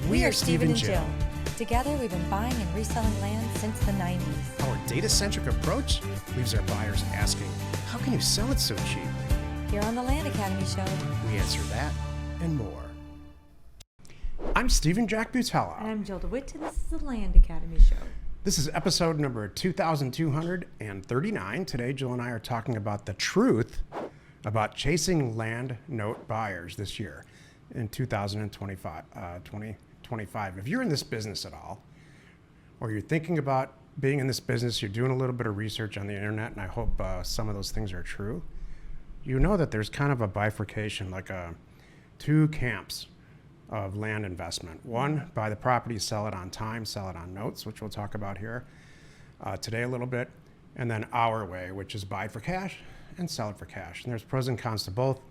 We are Steve and Jill. Together, we've been buying and reselling land since the 90s. Our data-centric approach leaves our buyers asking, how can you sell it so cheap? Here on the Land Academy Show, We answer that and more. I'm Stephen Jack Butella. and I'm Jill DeWitt, and this is the Land Academy Show. This is episode number 2239. Today, Jill and I are talking about the truth about chasing land note buyers this year in 2025. If you're in this business at all, or you're thinking about being in this business, you're doing a little bit of research on the internet, and I hope some of those things are true, you know that there's kind of a bifurcation, like two camps of land investment. One, buy the property, sell it on time, sell it on notes, which we'll talk about here today a little bit. And then our way, which is buy for cash and sell it for cash. And there's pros and cons to both.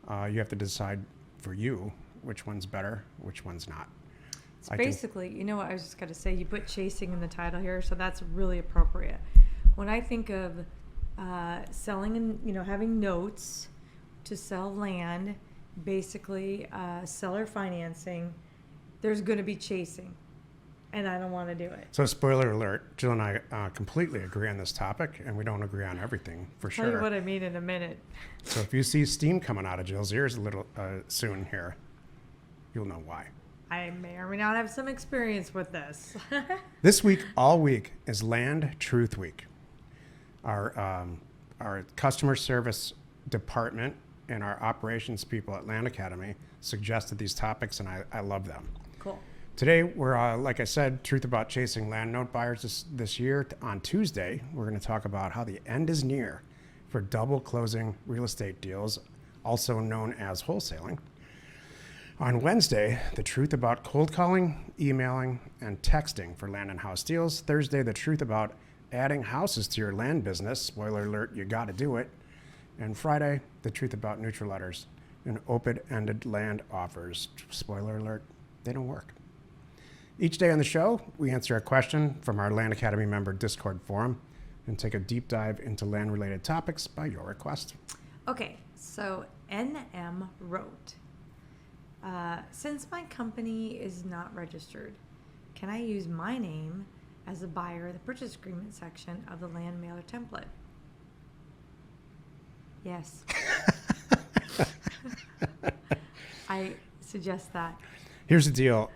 You have to decide for you which one's better, which one's not. It's basically, you know what I was just going to say, you put chasing in the title here, so that's really appropriate. When I think of selling and, having notes to sell land, basically seller financing, there's going to be chasing, and I don't want to do it. So spoiler alert, Jill and I completely agree on this topic, and we don't agree on everything, for sure. Tell you what I mean in a minute. So if you see steam coming out of Jill's ears a little soon here, you'll know why. I may or may not have some experience with this. This week, all week, is Land Truth Week. Our customer service department and our operations people at Land Academy suggested these topics, and I love them. Cool. Today, we're, like I said, truth about chasing land note buyers this year. On Tuesday, we're going to talk about how the end is near for double closing real estate deals, also known as wholesaling. On Wednesday, the truth about cold calling, emailing, and texting for land and house deals. Thursday, the truth about adding houses to your land business. Spoiler alert, you got to do it. And Friday, the truth about neutral letters and open-ended land offers. Spoiler alert, they don't work. Each day on the show, we answer a question from our Land Academy member Discord forum and take a deep dive into land-related topics by your request. Okay, so NM wrote, since my company is not registered, can I use my name as a buyer in the purchase agreement section of the land mailer template? Yes. I suggest that. Here's the deal.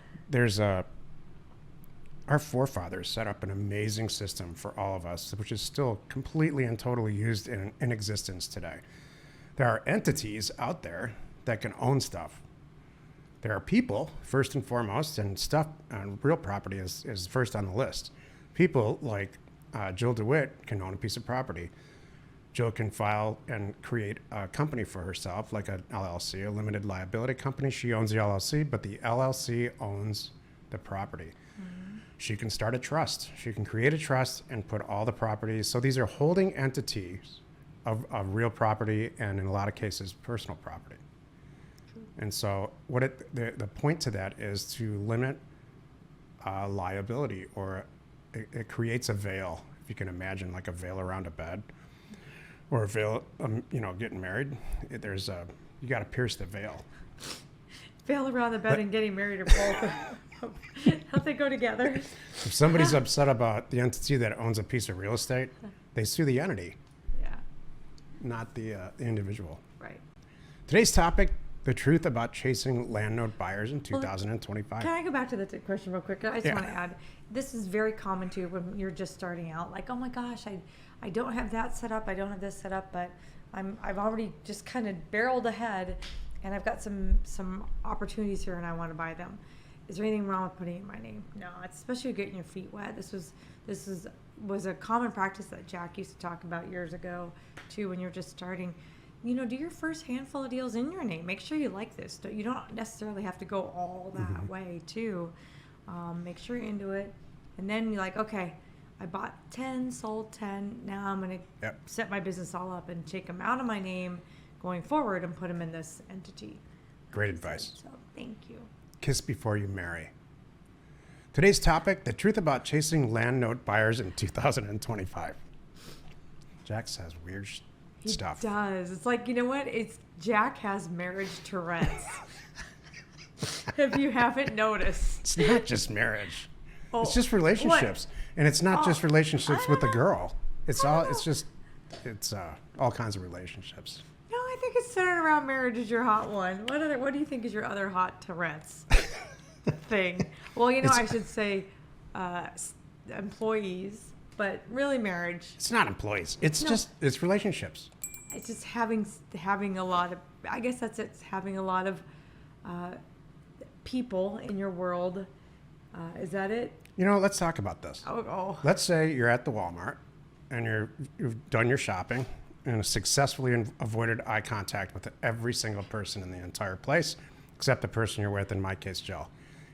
Our forefathers set up an amazing system for all of us, which is still completely and totally used in existence today. There are entities out there that can own stuff. There are people, first and foremost, and stuff on real property is first on the list. People like Jill DeWitt can own a piece of property. Jill can file and create a company for herself, like an LLC, a limited liability company. She owns the LLC, but the LLC owns the property. Mm-hmm. She can start a trust. She can create a trust and put all the properties. So these are holding entities of real property and, in a lot of cases, personal property. And so the point to that is to limit liability, or it creates a veil, if you can imagine, like a veil around a bed, or a veil, getting married. You got to pierce the veil. Veil around the bed and getting married are both. Don't they go together? If somebody's upset about the entity that owns a piece of real estate, they sue the entity, not the individual. Right. Today's topic: the truth about chasing land note buyers in 2025. Can I go back to the question real quick? I just want to add, this is very common too when you're just starting out. Like, oh my gosh, I don't have that set up. I don't have this set up, but I've already just kind of barreled ahead, and I've got some opportunities here, and I want to buy them. Is there anything wrong with putting in my name? No, it's especially getting your feet wet. This was a common practice that Jack used to talk about years ago too, when you're just starting. Do your first handful of deals in your name. Make sure you like this. You don't necessarily have to go all that way too. Make sure you're into it, and then you're like, okay, I bought 10, sold 10. Now I'm going to set my business all up and take them out of my name going forward and put them in this entity. Great advice. So thank you. Kiss before you marry. Today's topic: the truth about chasing land note buyers in 2025. Jack says weird stuff. He does. It's like, you know what? Jack has marriage Tourette's. if you haven't noticed. It's not just marriage. Oh, It's just relationships. And it's not just relationships with the girl. It's all kinds of relationships. No, I think it's centered around marriage is your hot one. What do you think is your other hot Tourette's thing? Well, I should say employees, but really marriage. It's not employees. It's relationships. It's just having a lot of, I guess that's it, having a lot of people in your world. Is that it? Let's talk about this. Oh. Let's say you're at the Walmart and you've done your shopping and successfully avoided eye contact with every single person in the entire place, except the person you're with, in my case, Jill.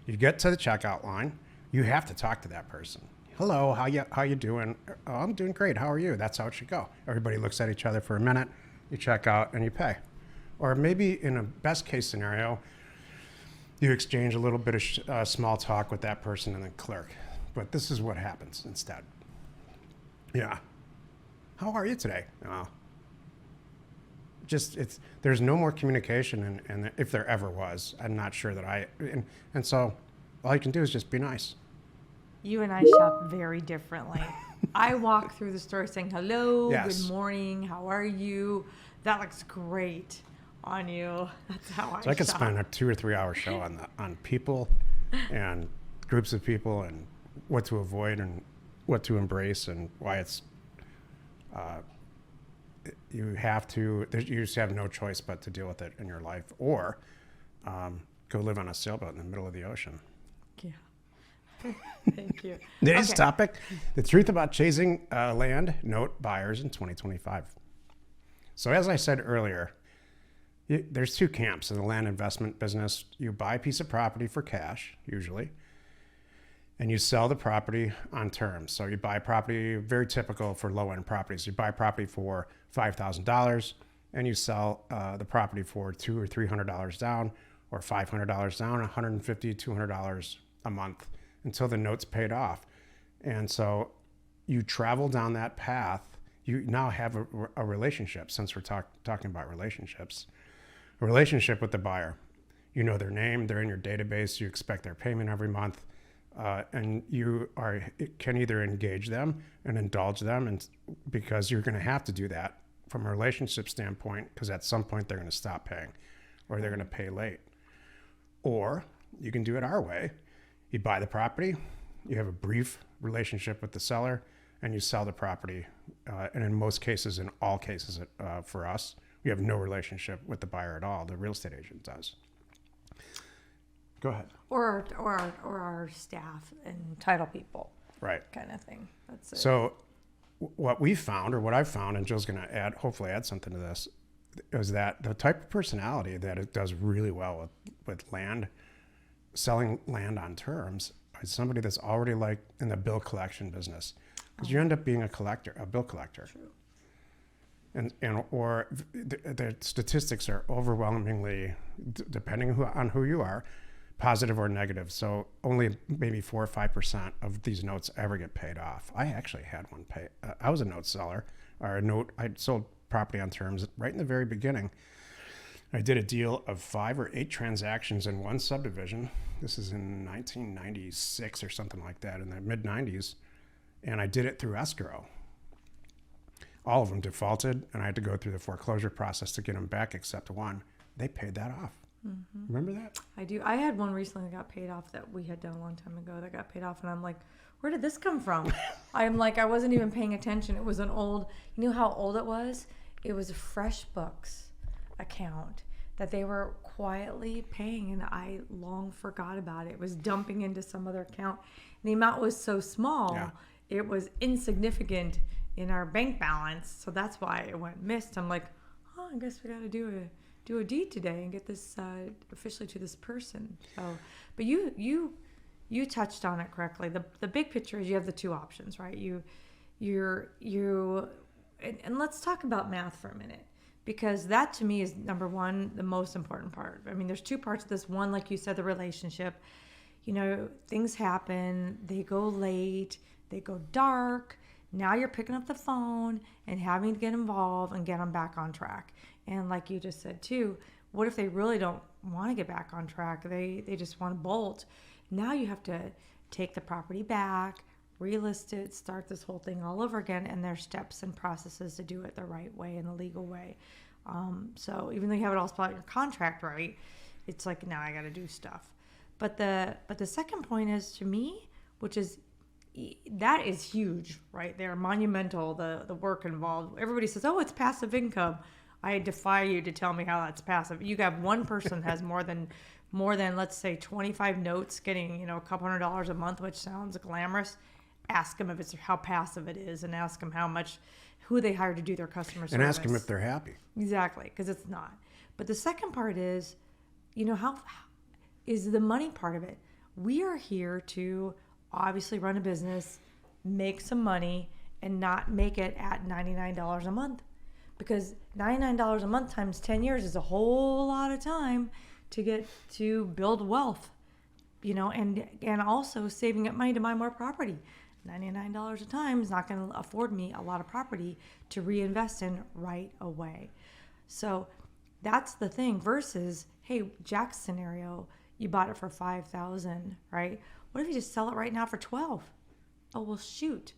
You get to the checkout line. You have to talk to that person. Hello, how you doing? Oh, I'm doing great. How are you? That's how it should go. Everybody looks at each other for a minute. You check out and you pay. Or maybe in a best case scenario, you exchange a little bit of small talk with that person and the clerk. But this is what happens instead. Yeah. How are you today? Oh. There's no more communication, and if there ever was, I'm not sure that and so all you can do is just be nice. You and I shop very differently. I walk through the store saying hello, Yes. Good morning, how are you? That looks great on you. That's how I shop. So I could spend a 2 or 3 hour show on people and groups of people and what to avoid and what to embrace and why it's you just have no choice but to deal with it in your life, or go live on a sailboat in the middle of the ocean. Yeah. Thank you. Today's topic: the truth about chasing land note buyers in 2025. So as I said earlier, there's two camps in the land investment business. You buy a piece of property for cash, usually, and you sell the property on terms. So you buy property, very typical for low-end properties. You buy property for $5,000 and you sell the property for $200 or $300 down, or $500 down, $150, $200 a month until the note's paid off. And so you travel down that path. You now have a relationship, since we're talking about relationships, a relationship with the buyer. You know their name, they're in your database, you expect their payment every month. And you can either engage them and indulge them, and because you're going to have to do that from a relationship standpoint, because at some point they're going to stop paying or they're going to pay late. Or you can do it our way. You buy the property, you have a brief relationship with the seller, and you sell the property. And in most cases, in all cases for us, we have no relationship with the buyer at all. The real estate agent does. Go ahead. Or our staff and title people. Right. Kind of thing. That's it. So what we found, or what I've found, and Jill's going to hopefully add something to this, is that the type of personality that it does really well with land, selling land on terms, is somebody that's already like in the bill collection business. Because you end up being a bill collector. True. Or the statistics are overwhelmingly, depending on who you are, positive or negative. So only maybe 4 or 5% of these notes ever get paid off. I actually had one pay. I was a note seller, I sold property on terms right in the very beginning. I did a deal of 5 or 8 transactions in one subdivision. This is in 1996 or something like that, in the mid 90s. And I did it through escrow. All of them defaulted, and I had to go through the foreclosure process to get them back, except one. They paid that off. Mm-hmm. Remember that? I do. I had one recently that got paid off that we had done a long time ago that got paid off, and I'm like, where did this come from? I'm like, I wasn't even paying attention. It was an old, you know how old it was? It was a FreshBooks account that they were quietly paying, and I long forgot about it. It was dumping into some other account. And the amount was so small, it was insignificant in our bank balance, so that's why it went missed. I'm like, oh, I guess we got to do a deed today and get this officially to this person. So, but you touched on it correctly. The big picture is you have the two options, right? And let's talk about math for a minute, because that to me is number one, the most important part. I mean, there's two parts of this. One, like you said, the relationship. You know, things happen, they go late, they go dark. Now you're picking up the phone and having to get involved and get them back on track. And like you just said too, what if they really don't want to get back on track. They just want to bolt. Now you have to take the property back, relist it, start this whole thing all over again, and there's steps and processes to do it the right way and the legal way. So even though you have it all spelled out in your contract right, it's like, now I got to do stuff. But the second point is, to me, which is, that is huge right there, monumental, the work involved. Everybody says, oh, it's passive income. I defy you to tell me how that's passive. You have one person has more than let's say 25 notes, getting a couple $100 a month, which sounds glamorous. Ask them if it's how passive it is, and ask them who they hired to do their customer service. And ask them if they're happy. Exactly, because it's not. But the second part is, how is the money part of it. We are here to obviously run a business, make some money, and not make it at $99 a month. Because $99 a month times 10 years is a whole lot of time to build wealth, and also saving up money to buy more property. $99 a time is not going to afford me a lot of property to reinvest in right away. So that's the thing versus, hey, Jack's scenario, you bought it for $5,000, right? What if you just sell it right now for $12,000? Oh, well, shoot.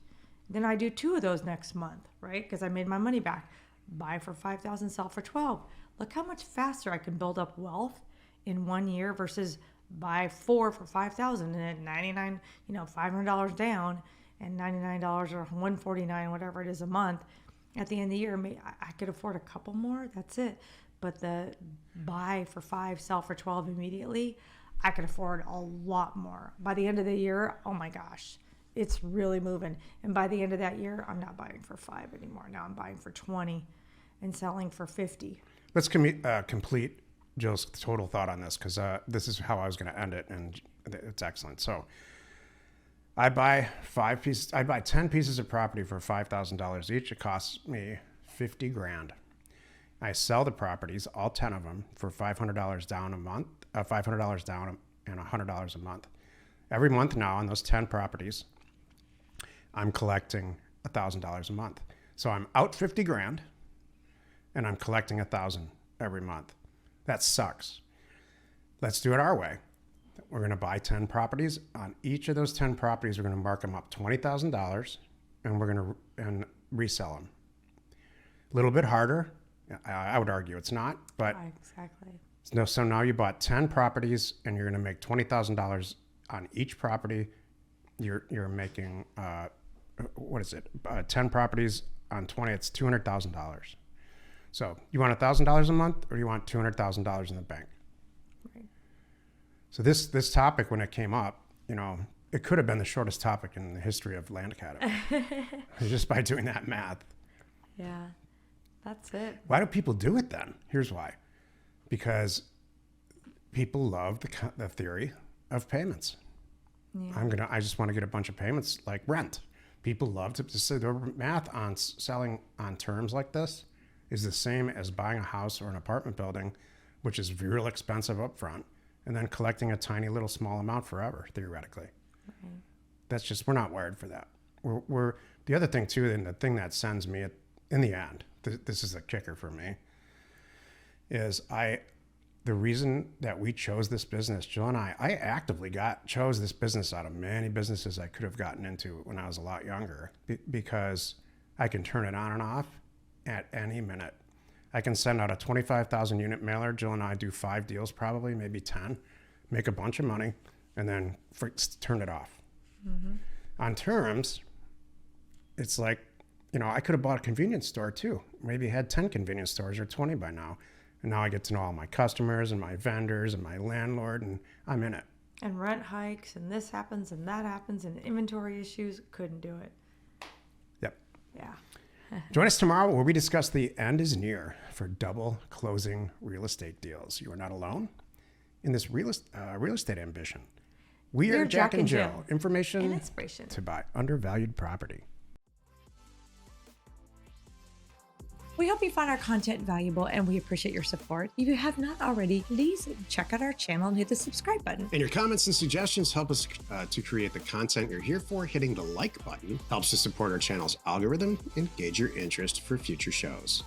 Then I do 2 of those next month, right? Because I made my money back. Buy for $5,000, sell for $12,000. Look how much faster I can build up wealth in 1 year versus buy 4 for $5,000 and at $99, $500 down and $99 or $149, whatever it is a month. At the end of the year, I could afford a couple more. That's it. But the buy for $5, sell for $12 immediately, I could afford a lot more. By the end of the year, oh my gosh, it's really moving. And by the end of that year, I'm not buying for $5 anymore. Now I'm buying for $20 and selling for $50. Let's complete Jill's total thought on this, because this is how I was going to end it, and it's excellent. So I buy 10 pieces of property for $5,000 each. It costs me $50,000. I sell the properties, all 10 of them, for $500 down a month, $500 down and $100 a month. Every month now on those 10 properties, I'm collecting $1,000 a month. So I'm out $50,000 and I'm collecting $1,000 every month. That sucks. Let's do it our way. We're going to buy 10 properties. On each of those 10 properties, we're going to mark them up $20,000 and we're going to resell them. A little bit harder. I would argue it's not, but exactly. So now you bought 10 properties and you're going to make $20,000 on each property. You're making 10 properties on 20. It's $200,000. So you want $1,000 a month, or you want $200,000 in the bank? Right. So this topic, when it came up, it could have been the shortest topic in the history of Land Academy, just by doing that math. Yeah, that's it. Why do people do it then? Here's why. Because people love the theory of payments. Yeah. I just want to get a bunch of payments like rent. People love to say the math on selling on terms like this is the same as buying a house or an apartment building, which is real expensive up front, and then collecting a tiny little small amount forever, theoretically. Okay. That's just, we're not wired for that. We're the other thing too, and the thing that sends me in the end, this is the kicker for me, is the reason that we chose this business, Jill and I actively chose this business out of many businesses I could have gotten into when I was a lot younger, because I can turn it on and off at any minute. I can send out a 25,000 unit mailer. Jill and I do 5 deals, probably maybe 10, make a bunch of money, and then turn it off. Mm-hmm. On terms, it's like, I could have bought a convenience store too. Maybe had 10 convenience stores or 20 by now. And now I get to know all my customers and my vendors and my landlord, and I'm in it. And rent hikes, and this happens and that happens, and inventory issues, couldn't do it. Yep. Yeah. Join us tomorrow where we discuss the end is near for double closing real estate deals. You are not alone in this real estate ambition. We are Jack and Jill. Information and inspiration to buy undervalued property. We hope you find our content valuable and we appreciate your support. If you have not already, please check out our channel and hit the subscribe button. And your comments and suggestions help us to create the content you're here for. Hitting the like button helps to support our channel's algorithm and gauge your interest for future shows.